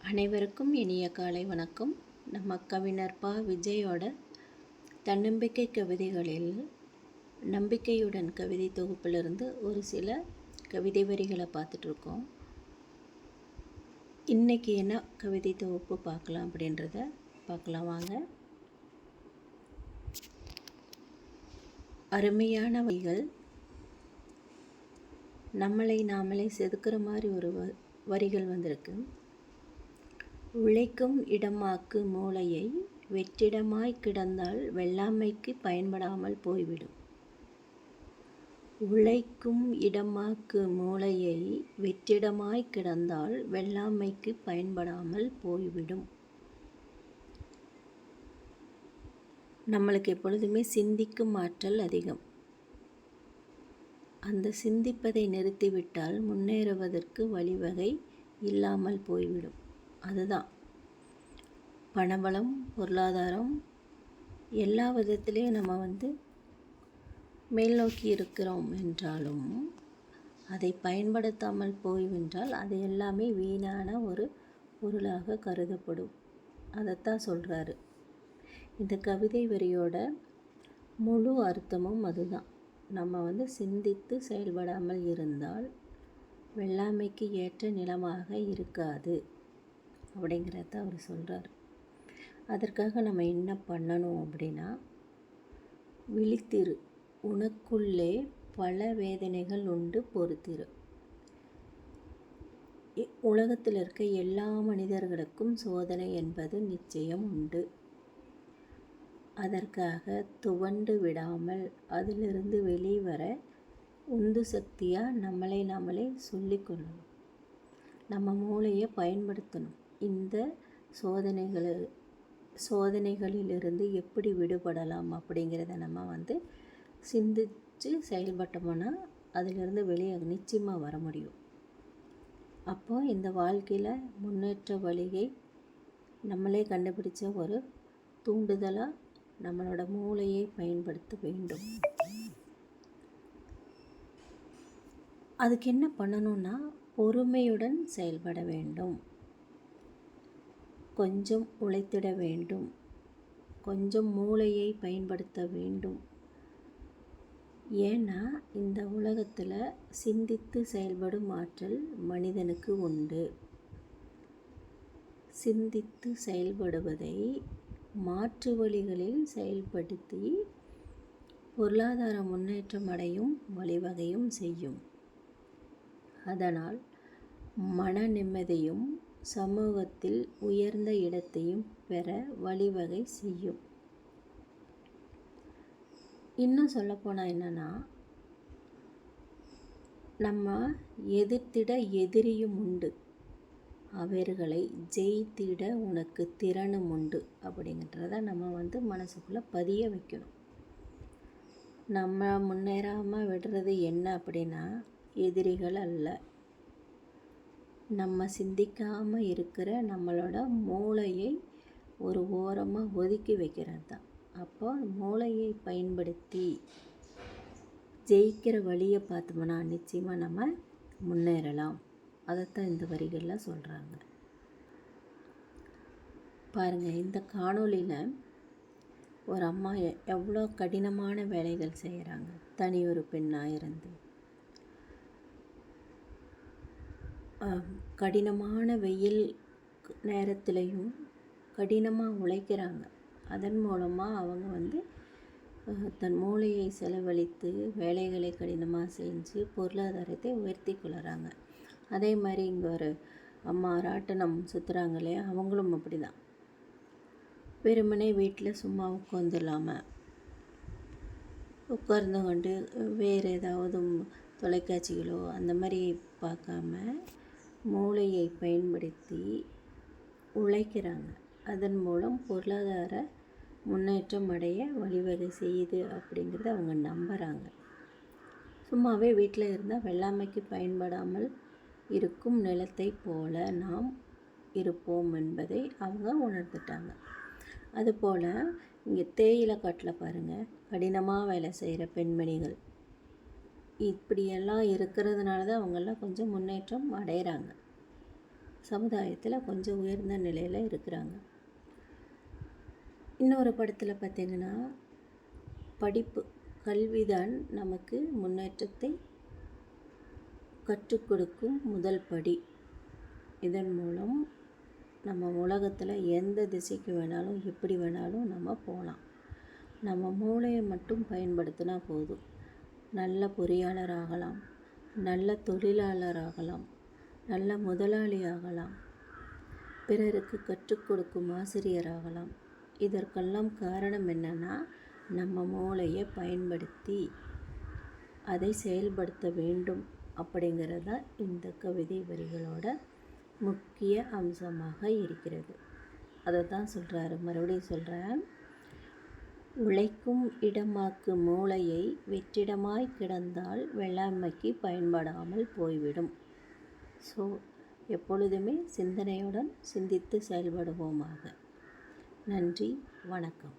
அனைவருக்கும் இனிய காலை வணக்கம். நம்ம கவிஞர் விஜயோட தன்னம்பிக்கை கவிதைகளில் நம்பிக்கையுடன் கவிதை தொகுப்பிலிருந்து ஒரு சில கவிதை வரிகளை பார்த்துட்ருக்கோம். இன்றைக்கி என்ன கவிதை தொகுப்பு பார்க்கலாம் அப்படின்றத பார்க்கலாம் வாங்க. அருமையான வரிகள். நம்மளை நாமளே செதுக்கிற மாதிரி ஒரு வரிகள் வந்திருக்கு. உழைக்கும் இடமாக்கு மூளையை வெற்றிடமாய் கிடந்தால் வெள்ளாமைக்கு பயன்படாமல் போய்விடும். உழைக்கும் இடமாக்கு மூளையை வெற்றிடமாய் கிடந்தால் வெள்ளாமைக்கு பயன்படாமல் போய்விடும். நம்மளுக்கு எப்பொழுதுமே சிந்திக்கும் ஆற்றல் அதிகம். அந்த சிந்திப்பதை நிறுத்திவிட்டால் முன்னேறுவதற்கு வழிவகை இல்லாமல் போய்விடும். அதுதான் பணபலம், பொருளாதாரம் எல்லா விதத்திலையும் நம்ம மேல் நோக்கி இருக்கிறோம் என்றாலும் அதை பயன்படுத்தாமல் போய்வென்றால் அது எல்லாமே வீணான ஒரு பொருளாக கருதப்படும். அதைத்தான் சொல்கிறாரு. இந்த கவிதை வரியோட முழு அர்த்தமும் அதுதான். நம்ம சிந்தித்து செயல்படாமல் இருந்தால் வெள்ளாமைக்கு ஏற்ற நிலமாக இருக்காது அப்படிங்கிறத அவர் சொல்கிறார். அதற்காக நம்ம என்ன பண்ணணும் அப்படின்னா, விழித்திரு, உனக்குள்ளே பல வேதனைகள் உண்டு, பொறுத்திரு. உலகத்தில் இருக்க எல்லா மனிதர்களுக்கும் சோதனை என்பது நிச்சயம் உண்டு. அதற்காக துவண்டு விடாமல் அதிலிருந்து வெளிவர உந்து சக்தியாக நம்மளே சொல்லிக்கொள்ளணும். நம்ம மூளையை பயன்படுத்தணும். இந்த சோதனைகளிலிருந்து எப்படி விடுபடலாம் அப்படிங்கிறத நம்ம சிந்தித்து செயல்பட்டோம்னா அதிலிருந்து வெளியே நிச்சயமாக வர முடியும். அப்போ இந்த வாழ்க்கையில் முன்னேற்ற வழியை நம்மளே கண்டுபிடிச்ச ஒரு தூண்டுதலாக நம்மளோட மூளையை பயன்படுத்த வேண்டும். அதுக்கு என்ன பண்ணணும்னா, பொறுமையுடன் செயல்பட வேண்டும். கொஞ்சம் உழைத்திட வேண்டும். கொஞ்சம் மூளையை பயன்படுத்த வேண்டும். ஏன்னா இந்த உலகத்தில் சிந்தித்து செயல்படும் ஆற்றல் மனிதனுக்கு உண்டு. சிந்தித்து செயல்படுவதை மாற்று வழிகளில் செயல்படுத்தி பொருளாதார முன்னேற்றம் அடையும் வழிவகையும் செய்யும். அதனால் மன நிம்மதியும் சமூகத்தில் உயர்ந்த இடத்தையும் பெற வழிவகை செய்யும். இன்னும் சொல்லப்போனால் என்னென்னா, நம்ம எதிர்த்திட எதிரியும் உண்டு, அவர்களை ஜெயித்திட உனக்கு திறனும் உண்டு அப்படிங்கிறத நம்ம மனசுக்குள்ளே பதிய வைக்கணும். நம்ம முன்னேறாமல் விடுறது என்ன அப்படின்னா, எதிரிகள் அல்ல, நம்ம சிந்திக்காமல் இருக்கிற நம்மளோட மூளையை ஒரு ஓரமாக ஒதுக்கி வைக்கிறது தான். அப்போ மூளையை பயன்படுத்தி ஜெயிக்கிற வழியை பார்த்தோம்னா நிச்சயமாக நம்ம முன்னேறலாம். அதைத்தான் இந்த வரிகளில் சொல்கிறாங்க. பாருங்கள், இந்த காணொளியில் ஒரு அம்மா எவ்வளோ கடினமான வேலைகள் செய்கிறாங்க. தனி ஒரு பெண்ணாக இருந்து கடினமான வெயில் நேரத்துலையும் கடினமாக உழைக்கிறாங்க. அதன் மூலமாக அவங்க தன் மூளையை செலவழித்து வேலைகளை கடினமாக செஞ்சு பொருளாதாரத்தை உயர்த்தி கொள்கிறாங்க. அதே மாதிரி இங்கே ஒரு அம்மா ராட்டினம் சுற்றுறாங்க இல்லையா, அவங்களும் அப்படி தான். வெறுமனே வீட்டில் சும்மா உட்காந்துடலாமல் உட்கார்ந்து கொண்டு வேறு ஏதாவது தொலைக்காட்சிகளோ அந்த மாதிரி பார்க்காம மூளையை பயன்படுத்தி உழைக்கிறாங்க. அதன் மூலம் பொருளாதார முன்னேற்றம் அடைய வழிவகை செய்யுது அப்படிங்கிறத அவங்க நம்புகிறாங்க. சும்மாவே வீட்டில் இருந்தால் வெள்ளாமைக்கு பயன்படாமல் இருக்கும் நிலத்தை போல நாம் இருப்போம் என்பதை அவங்க உணர்ந்துட்டாங்க. அதுபோல் இங்கே தேயிலை காட்டில் பாருங்கள், கடினமாக வேலை செய்கிற பெண்மணிகள் இப்படியெல்லாம் இருக்கிறதுனால தான் அவங்கெல்லாம் கொஞ்சம் முன்னேற்றம் அடைகிறாங்க. சமுதாயத்தில் கொஞ்சம் உயர்ந்த நிலையில் இருக்கிறாங்க. இன்னொரு படத்தில் பார்த்திங்கன்னா, படிப்பு கல்விதான் நமக்கு முன்னேற்றத்தை கற்றுக் கொடுக்கும் முதல் படி. இதன் மூலம் நம்ம உலகத்தில் எந்த திசைக்கு வேணாலும் எப்படி வேணாலும் நம்ம போகலாம். நம்ம மூளையை மட்டும் பயன்படுத்தினா போதும். நல்ல பொறியாளர் ஆகலாம், நல்ல தொழிலாளர் ஆகலாம், நல்ல முதலாளி ஆகலாம், பிறருக்கு கற்றுக் கொடுக்கும் ஆசிரியர் ஆகலாம். இதற்கெல்லாம் காரணம் என்னன்னா, நம்ம மூளையை பயன்படுத்தி அதை செயல்படுத்த வேண்டும் அப்படிங்கிறது தான் இந்த கவிதை வரிகளோட முக்கிய அம்சமாக இருக்கிறது. அதை தான் சொல்கிறாரு. மறுபடியும் சொல்கிறேன். உழைக்கும் இடமாக்கு மூளையை வெற்றிடமாய் கிடந்தால் வெள்ளாமைக்கு பயன்படாமல் போய்விடும். ஸோ எப்பொழுதுமே சிந்தனையுடன் சிந்தித்து செயல்படுவோமாக. நன்றி, வணக்கம்.